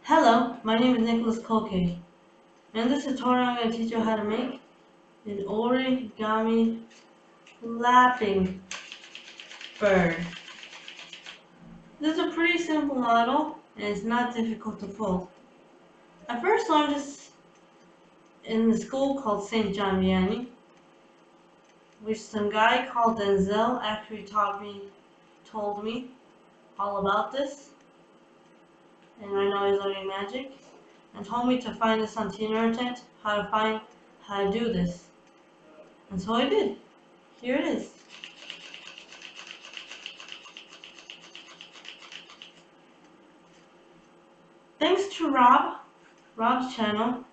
Hello, my name is Nicholas Colcage. In this tutorial I'm going to teach you how to make an origami flapping bird. This is a pretty simple model and it's not difficult to fold. I first learned this in the school called St. John Vianney, which some guy called Denzel actually told me all about this, and I know he's learning magic, and told me to find this on the internet, how to do this. And so I did. Here it is. Thanks to Rob's channel,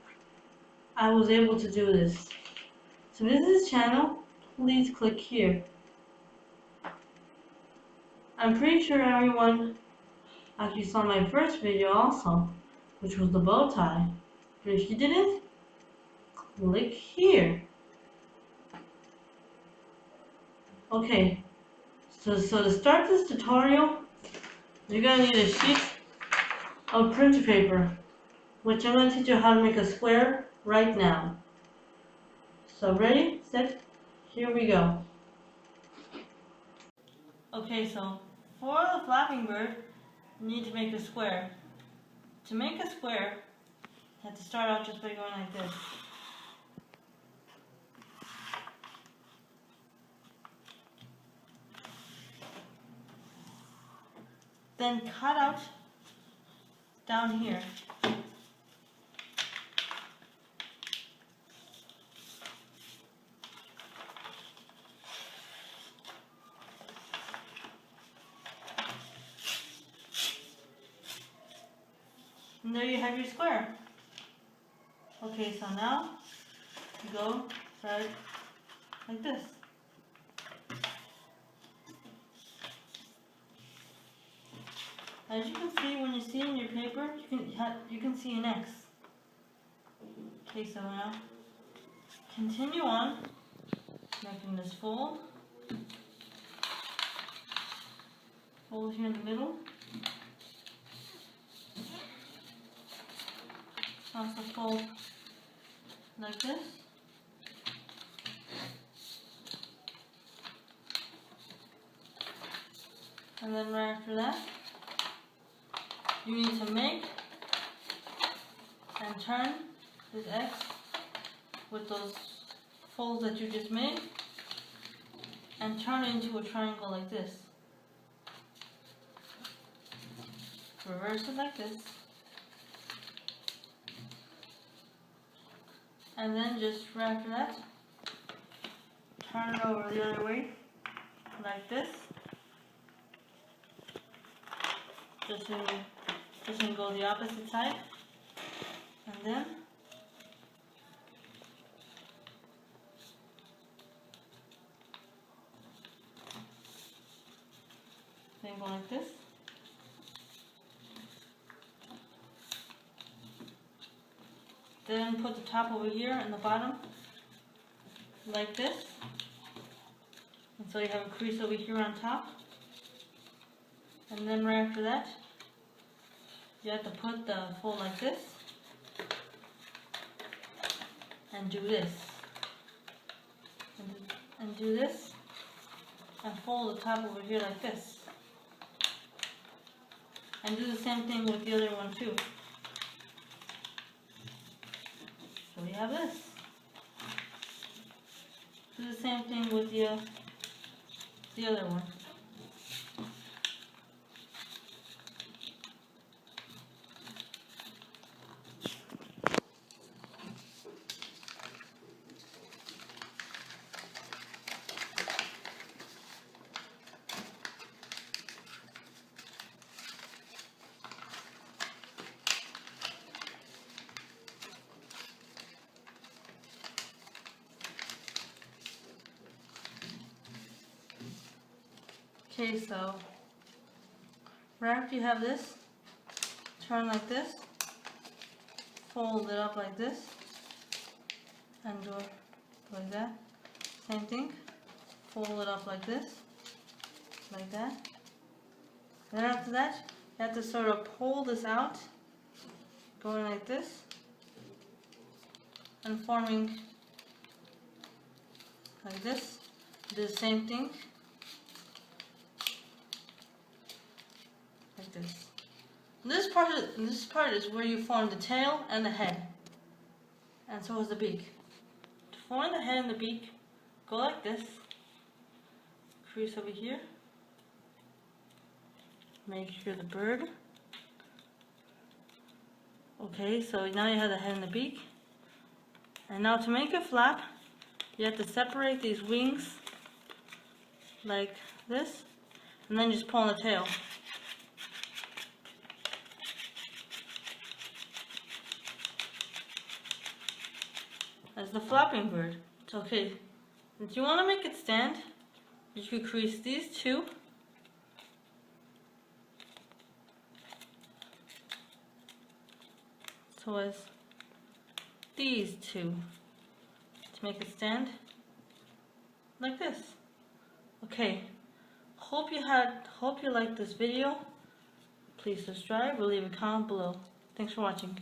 I was able to do this. To visit his channel, please click here. I'm pretty sure everyone actually saw my first video also, which was the bow tie. But if you didn't, click here. Okay, so to start this tutorial, you're going to need a sheet of printer paper, which I'm going to teach you how to make a square right now. So ready, set, here we go. Okay, so for the flapping bird, you need to make a square. To make a square, you have to start out just by going like this. Then cut out down here. And there you have your square. Okay, so now you go right like this. As you can see, when you see in your paper, you can see an X. Okay, so now continue on making this fold. Fold here in the middle. Also fold like this. And then right after that, you need to make and turn this X with those folds that you just made and turn it into a triangle like this. Reverse it like this. And then just right after that, turn it over the other way like this. Just gonna go the opposite side, and then go like this. Then put the top over here and the bottom like this, and so you have a crease over here on top. And then right after that, you have to put the fold like this and do this and do this and fold the top over here like this, and do the same thing with the other one too. So we have this. Do the same thing with the other one. Okay, so right after you have this, turn like this, fold it up like this, and do it like that. Same thing, fold it up like this, like that. Then after that, you have to sort of pull this out going like this and forming like this. Do the same thing like this. This part is where you form the tail and the head, and so is the beak. To form the head and the beak, go like this, crease over here, make sure the bird. Okay, so now you have the head and the beak, and now to make a flap, you have to separate these wings like this, and then just pull on the tail. As the flapping bird. It's okay. If you want to make it stand, you could crease these two. So as these two to make it stand like this. Okay. Hope you liked this video. Please subscribe or leave a comment below. Thanks for watching.